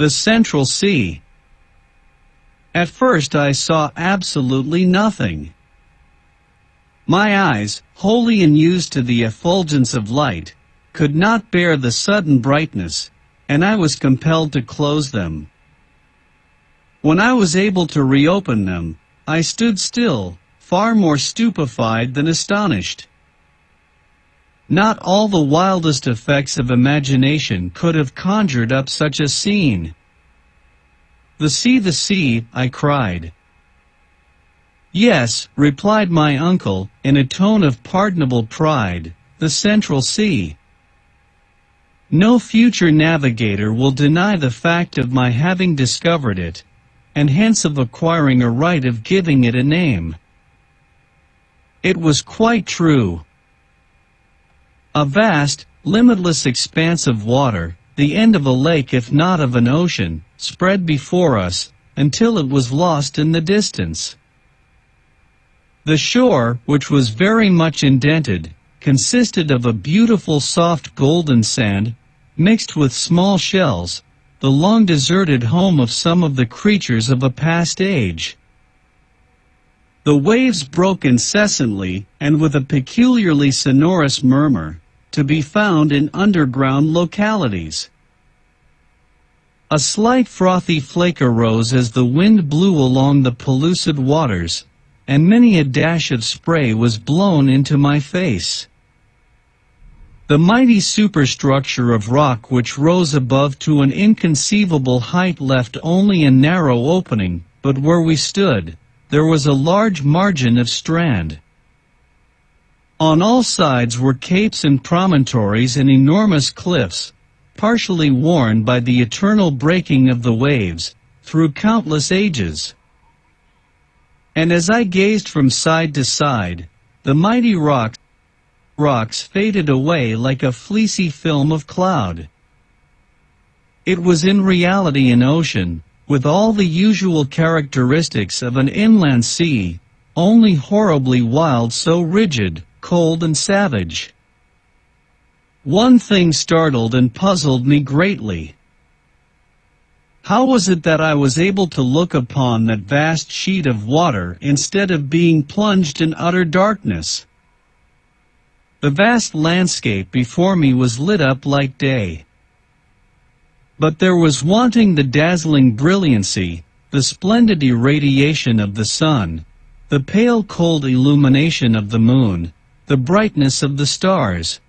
The Central Sea. At first I saw absolutely nothing. My eyes, wholly unused to the effulgence of light, could not bear the sudden brightness, and I was compelled to close them. When I was able to reopen them, I stood still, far more stupefied than astonished. Not all the wildest effects of imagination could have conjured up such a scene. The sea, I cried. Yes, replied my uncle, in a tone of pardonable pride, the Central Sea. No future navigator will deny the fact of my having discovered it, and hence of acquiring a right of giving it a name. It was quite true. A vast, limitless expanse of water, the end of a lake if not of an ocean, spread before us, until it was lost in the distance. The shore, which was very much indented, consisted of a beautiful soft golden sand, mixed with small shells, the long deserted home of some of the creatures of a past age. The waves broke incessantly, and with a peculiarly sonorous murmur, to be found in underground localities. A slight frothy flake arose as the wind blew along the pellucid waters, and many a dash of spray was blown into my face. The mighty superstructure of rock which rose above to an inconceivable height left only a narrow opening, but where we stood, there was a large margin of strand. On all sides were capes and promontories and enormous cliffs, partially worn by the eternal breaking of the waves, through countless ages. And as I gazed from side to side, the mighty rocks faded away like a fleecy film of cloud. It was in reality an ocean, with all the usual characteristics of an inland sea, only horribly wild, so rigid, cold and savage. One thing startled and puzzled me greatly. How was it that I was able to look upon that vast sheet of water instead of being plunged in utter darkness? The vast landscape before me was lit up like day. But there was wanting the dazzling brilliancy, the splendid irradiation of the sun, the pale cold illumination of the moon, the brightness of the stars.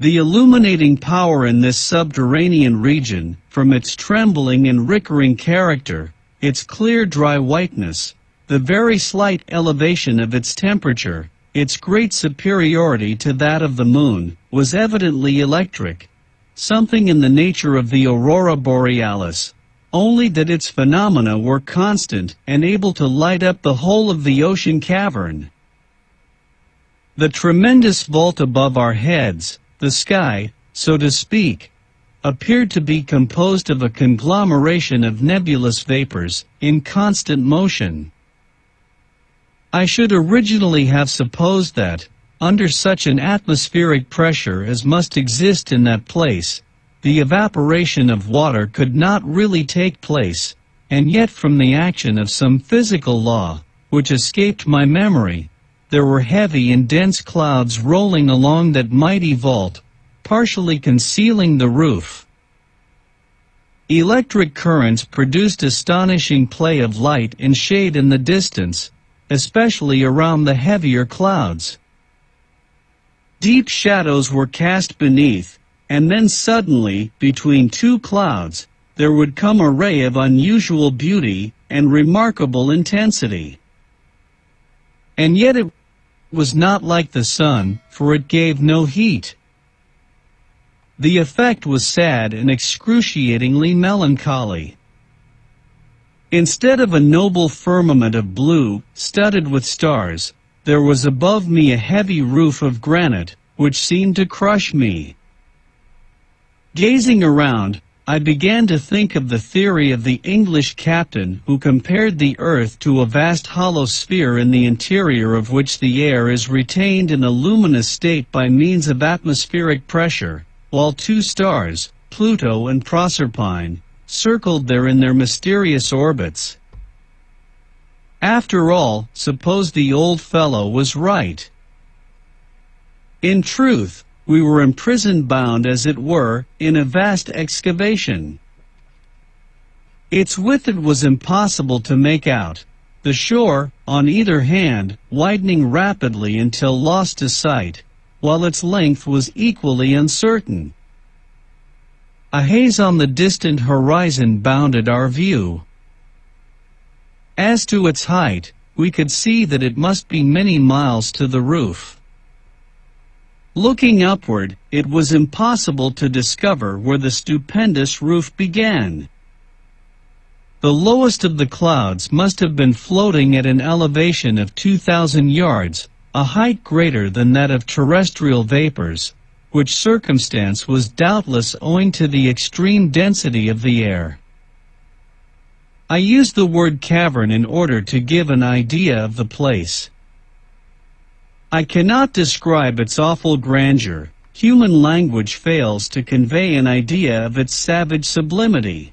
The illuminating power in this subterranean region, from its trembling and rickering character, its clear dry whiteness, the very slight elevation of its temperature, its great superiority to that of the moon, was evidently electric, something in the nature of the aurora borealis, only that its phenomena were constant and able to light up the whole of the ocean cavern. The tremendous vault above our heads, the sky, so to speak, appeared to be composed of a conglomeration of nebulous vapors, in constant motion. I should originally have supposed that, under such an atmospheric pressure as must exist in that place, the evaporation of water could not really take place, and yet from the action of some physical law, which escaped my memory, there were heavy and dense clouds rolling along that mighty vault, partially concealing the roof. Electric currents produced astonishing play of light and shade in the distance, especially around the heavier clouds. Deep shadows were cast beneath, and then suddenly, between two clouds, there would come a ray of unusual beauty and remarkable intensity. And yet it was not like the sun, for it gave no heat. The effect was sad and excruciatingly melancholy. Instead of a noble firmament of blue, studded with stars, there was above me a heavy roof of granite, which seemed to crush me. Gazing around, I began to think of the theory of the English captain who compared the earth to a vast hollow sphere in the interior of which the air is retained in a luminous state by means of atmospheric pressure, while two stars, Pluto and Proserpine, circled there in their mysterious orbits. After all, suppose the old fellow was right. In truth, we were imprisoned, bound as it were, in a vast excavation. Its width it was impossible to make out, the shore, on either hand, widening rapidly until lost to sight, while its length was equally uncertain. A haze on the distant horizon bounded our view. As to its height, we could see that it must be many miles to the roof. Looking upward, it was impossible to discover where the stupendous roof began. The lowest of the clouds must have been floating at an elevation of 2,000 yards, a height greater than that of terrestrial vapors, which circumstance was doubtless owing to the extreme density of the air. I use the word cavern in order to give an idea of the place. I cannot describe its awful grandeur. Human language fails to convey an idea of its savage sublimity.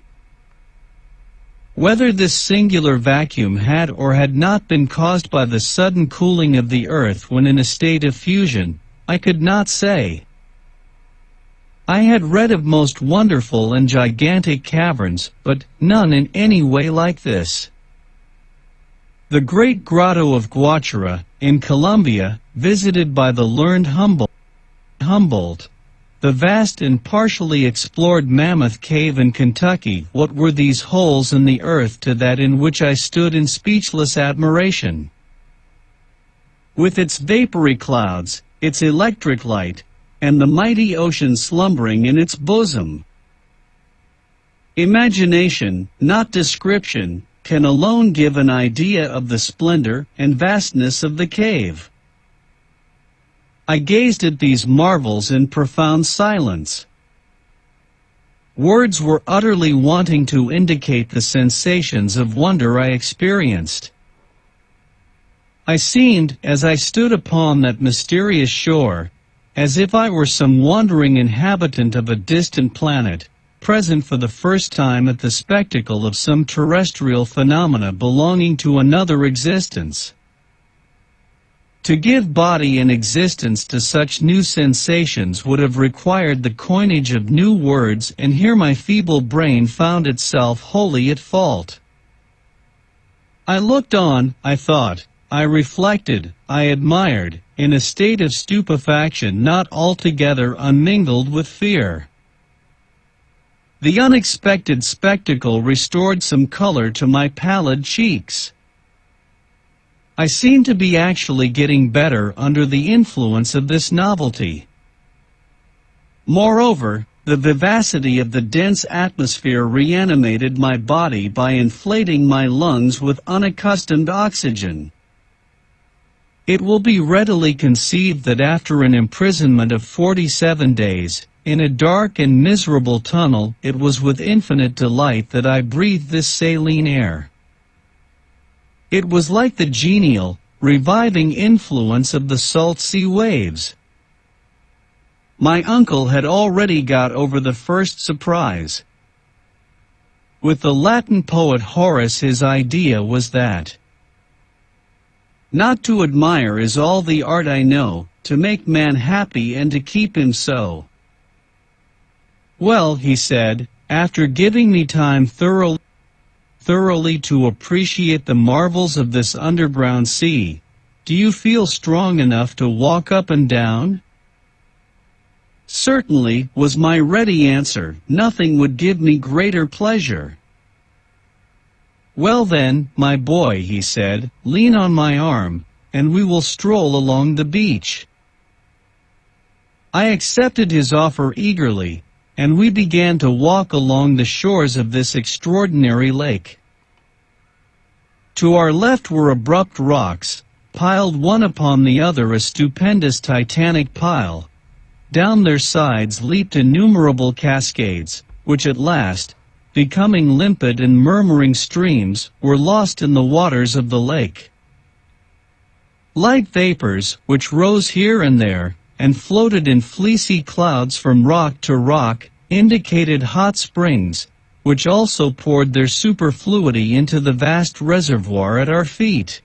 Whether this singular vacuum had or had not been caused by the sudden cooling of the earth when in a state of fusion, I could not say. I had read of most wonderful and gigantic caverns, but none in any way like this. The great grotto of Guachara, in Colombia, visited by the learned Humboldt, the vast and partially explored Mammoth Cave in Kentucky, what were these holes in the earth to that in which I stood in speechless admiration? With its vapory clouds, its electric light, and the mighty ocean slumbering in its bosom. Imagination, not description, can alone give an idea of the splendor and vastness of the cave. I gazed at these marvels in profound silence. Words were utterly wanting to indicate the sensations of wonder I experienced. I seemed, as I stood upon that mysterious shore, as if I were some wandering inhabitant of a distant planet, present for the first time at the spectacle of some terrestrial phenomena belonging to another existence. To give body and existence to such new sensations would have required the coinage of new words, and here my feeble brain found itself wholly at fault. I looked on, I thought, I reflected, I admired, in a state of stupefaction not altogether unmingled with fear. The unexpected spectacle restored some color to my pallid cheeks. I seemed to be actually getting better under the influence of this novelty. Moreover, the vivacity of the dense atmosphere reanimated my body by inflating my lungs with unaccustomed oxygen. It will be readily conceived that after an imprisonment of 47 days, in a dark and miserable tunnel, it was with infinite delight that I breathed this saline air. It was like the genial, reviving influence of the salt sea waves. My uncle had already got over the first surprise. With the Latin poet Horace, his idea was that not to admire is all the art I know, to make man happy and to keep him so. Well, he said, after giving me time thoroughly to appreciate the marvels of this underground sea, do you feel strong enough to walk up and down? Certainly, was my ready answer. Nothing would give me greater pleasure. Well then, my boy, he said, lean on my arm, and we will stroll along the beach. I accepted his offer eagerly, and we began to walk along the shores of this extraordinary lake. To our left were abrupt rocks, piled one upon the other, a stupendous titanic pile. Down their sides leaped innumerable cascades, which at last, becoming limpid and murmuring streams, were lost in the waters of the lake. Light vapors, which rose here and there, and floated in fleecy clouds from rock to rock, indicated hot springs, which also poured their superfluity into the vast reservoir at our feet.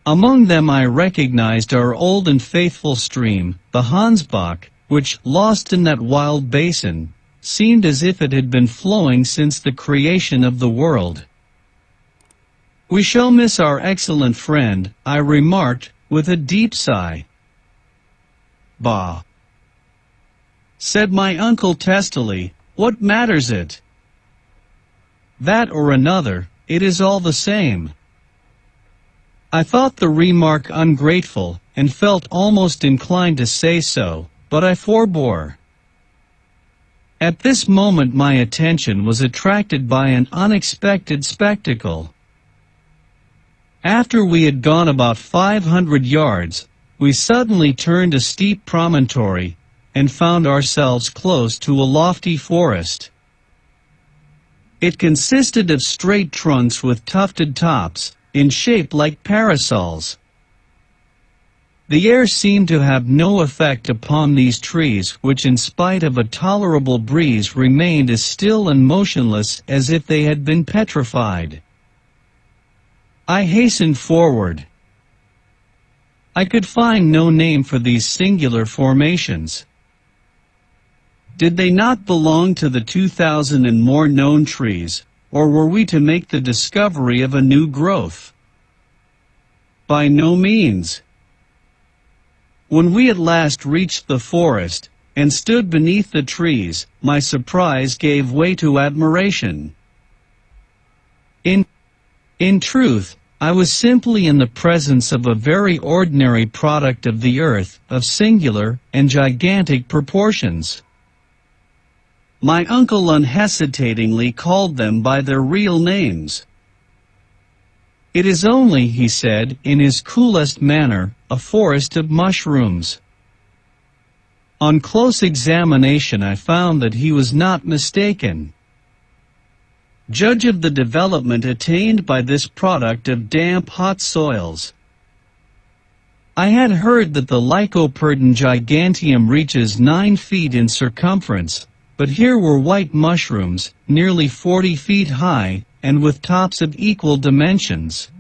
Among them I recognized our old and faithful stream, the Hansbach, which, lost in that wild basin, seemed as if it had been flowing since the creation of the world. "We shall miss our excellent friend," I remarked, with a deep sigh. "Bah," said my uncle testily, "what matters it? That or another, it is all the same." I thought the remark ungrateful, and felt almost inclined to say so, but I forbore. At this moment my attention was attracted by an unexpected spectacle. After we had gone about 500 yards, we suddenly turned a steep promontory, and found ourselves close to a lofty forest. It consisted of straight trunks with tufted tops, in shape like parasols. The air seemed to have no effect upon these trees, which in spite of a tolerable breeze remained as still and motionless as if they had been petrified. I hastened forward. I could find no name for these singular formations. Did they not belong to the 2,000 and more known trees, or were we to make the discovery of a new growth? By no means. When we at last reached the forest, and stood beneath the trees, my surprise gave way to admiration. In truth, I was simply in the presence of a very ordinary product of the earth, of singular and gigantic proportions. My uncle unhesitatingly called them by their real names. "It is only," he said, in his coolest manner, "a forest of mushrooms." On close examination I found that he was not mistaken. Judge of the development attained by this product of damp, hot soils. I had heard that the Lycoperdon giganteum reaches 9 feet in circumference, but here were white mushrooms, nearly 40 feet high, and with tops of equal dimensions.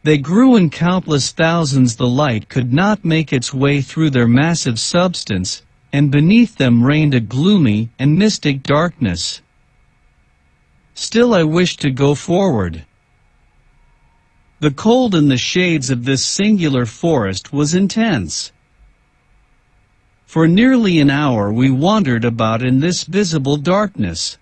They grew in countless thousands. The light could not make its way through their massive substance, and beneath them reigned a gloomy and mystic darkness. Still I wished to go forward. The cold in the shades of this singular forest was intense. For nearly an hour we wandered about in this visible darkness.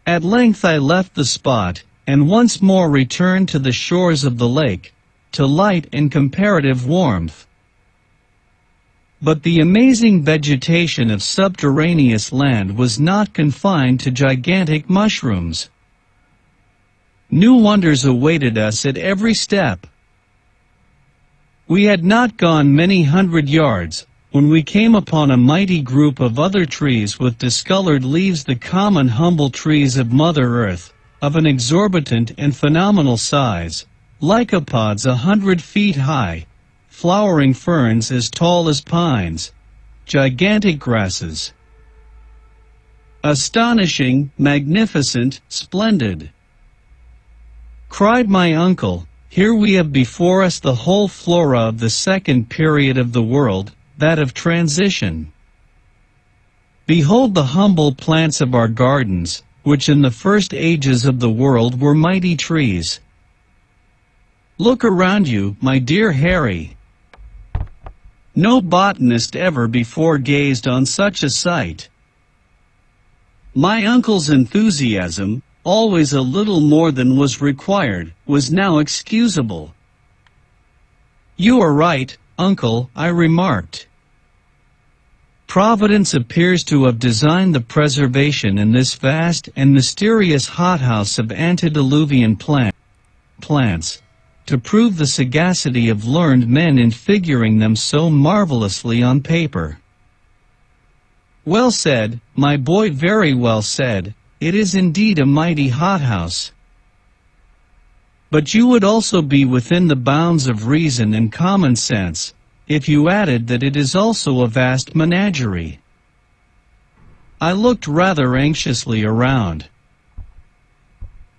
At length I left the spot, and once more returned to the shores of the lake, to light and comparative warmth. But the amazing vegetation of subterraneous land was not confined to gigantic mushrooms. New wonders awaited us at every step. We had not gone many hundred yards, when we came upon a mighty group of other trees with discolored leaves, the common humble trees of Mother Earth, of an exorbitant and phenomenal size, lycopods 100 feet high, flowering ferns as tall as pines, gigantic grasses. "Astonishing, magnificent, splendid!" cried my uncle. "Here we have before us the whole flora of the second period of the world, that of transition. Behold the humble plants of our gardens, which in the first ages of the world were mighty trees. Look around you, my dear Harry. No botanist ever before gazed on such a sight." My uncle's enthusiasm, always a little more than was required, was now excusable. "You are right, uncle," I remarked. "Providence appears to have designed the preservation in this vast and mysterious hothouse of antediluvian plants, to prove the sagacity of learned men in figuring them so marvelously on paper." "Well said, my boy, very well said. It is indeed a mighty hothouse. But you would also be within the bounds of reason and common sense, if you added that it is also a vast menagerie. I looked rather anxiously around.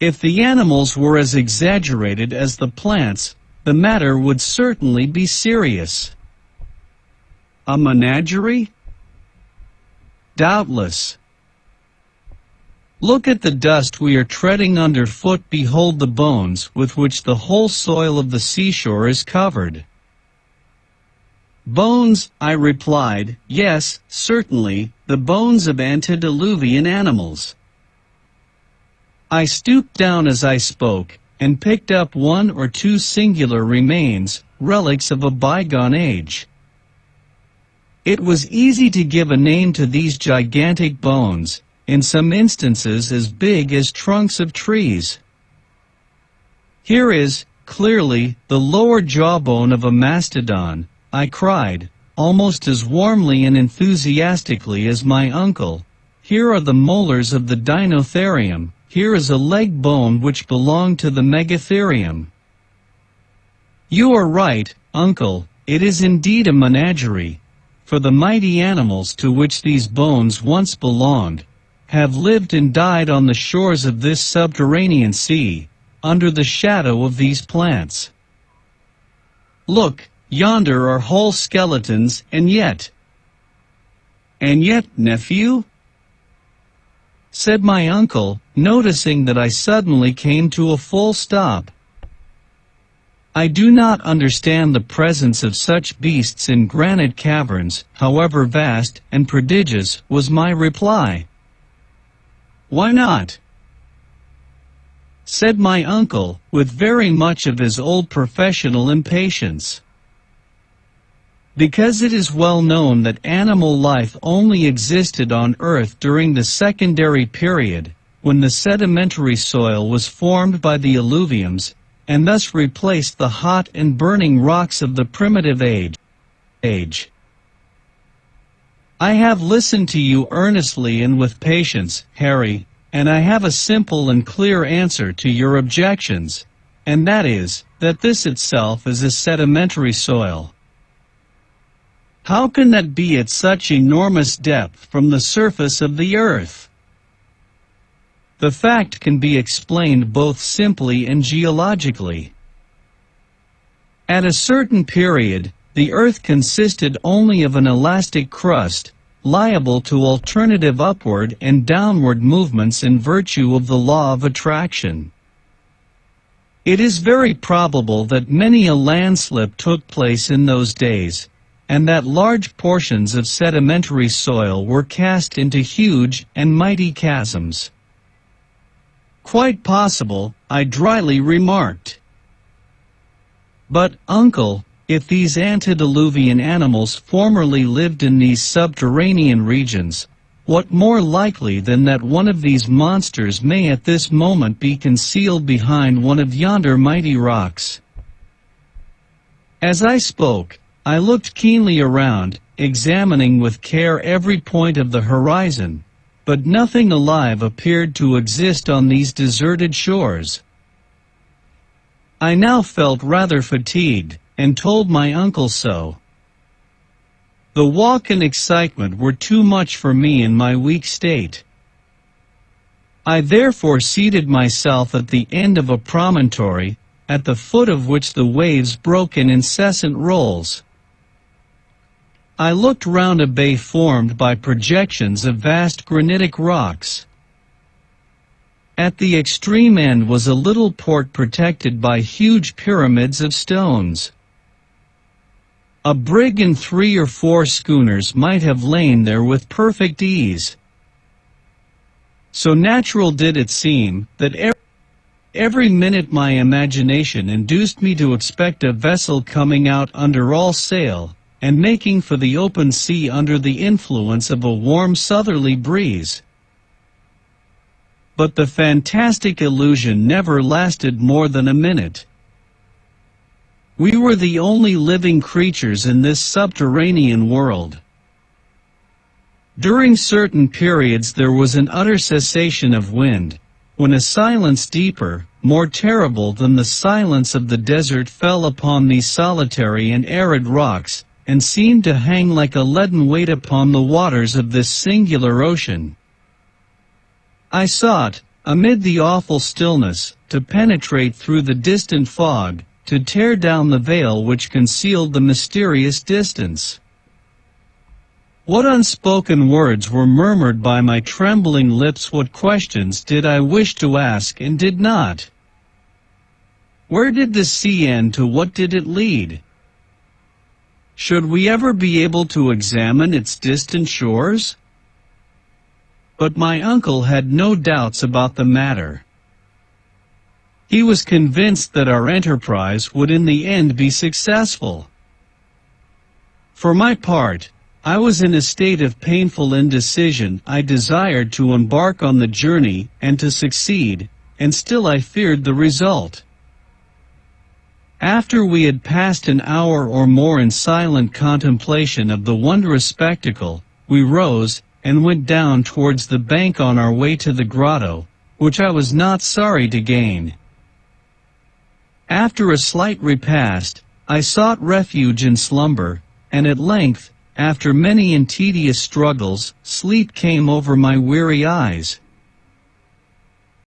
If the animals were as exaggerated as the plants, the matter would certainly be serious. A menagerie? Doubtless. Look at the dust we are treading underfoot. Behold the bones with which the whole soil of the seashore is covered. Bones, I replied. Yes, certainly, the bones of antediluvian animals. I stooped down as I spoke, and picked up one or two singular remains, relics of a bygone age. It was easy to give a name to these gigantic bones, in some instances as big as trunks of trees. Here is, clearly, the lower jawbone of a mastodon, I cried, almost as warmly and enthusiastically as my uncle. Here are the molars of the Dinotherium. Here is a leg bone which belonged to the Megatherium. You are right, uncle, it is indeed a menagerie, for the mighty animals to which these bones once belonged have lived and died on the shores of this subterranean sea, under the shadow of these plants. Look, yonder are whole skeletons, and yet, nephew? Said my uncle, noticing that I suddenly came to a full stop. I do not understand the presence of such beasts in granite caverns, however vast and prodigious, was my reply. Why not? Said my uncle, with very much of his old professional impatience. Because it is well known that animal life only existed on Earth during the secondary period, when the sedimentary soil was formed by the alluviums, and thus replaced the hot and burning rocks of the primitive age. I have listened to you earnestly and with patience, Harry, and I have a simple and clear answer to your objections, and that is, that this itself is a sedimentary soil. How can that be at such enormous depth from the surface of the earth? The fact can be explained both simply and geologically. At a certain period, the earth consisted only of an elastic crust, liable to alternative upward and downward movements in virtue of the law of attraction. It is very probable that many a landslip took place in those days, and that large portions of sedimentary soil were cast into huge and mighty chasms. Quite possible, I dryly remarked. But, uncle, if these antediluvian animals formerly lived in these subterranean regions, what more likely than that one of these monsters may at this moment be concealed behind one of yonder mighty rocks? As I spoke, I looked keenly around, examining with care every point of the horizon, but nothing alive appeared to exist on these deserted shores. I now felt rather fatigued, and told my uncle so. The walk and excitement were too much for me in my weak state. I therefore seated myself at the end of a promontory, at the foot of which the waves broke in incessant rolls. I looked round a bay formed by projections of vast granitic rocks. At the extreme end was a little port protected by huge pyramids of stones. A brig and 3 or 4 schooners might have lain there with perfect ease. So natural did it seem, that every minute my imagination induced me to expect a vessel coming out under all sail, and making for the open sea under the influence of a warm southerly breeze. But the fantastic illusion never lasted more than a minute. We were the only living creatures in this subterranean world. During certain periods there was an utter cessation of wind, when a silence deeper, more terrible than the silence of the desert fell upon these solitary and arid rocks, and seemed to hang like a leaden weight upon the waters of this singular ocean. I sought, amid the awful stillness, to penetrate through the distant fog, to tear down the veil which concealed the mysterious distance. What unspoken words were murmured by my trembling lips? What questions did I wish to ask and did not? Where did the sea end? To what did it lead? Should we ever be able to examine its distant shores? But my uncle had no doubts about the matter. He was convinced that our enterprise would in the end be successful. For my part, I was in a state of painful indecision. I desired to embark on the journey and to succeed, and still I feared the result. After we had passed an hour or more in silent contemplation of the wondrous spectacle, we rose and went down towards the bank on our way to the grotto, which I was not sorry to gain. After a slight repast, I sought refuge in slumber, and at length, after many and tedious struggles, sleep came over my weary eyes.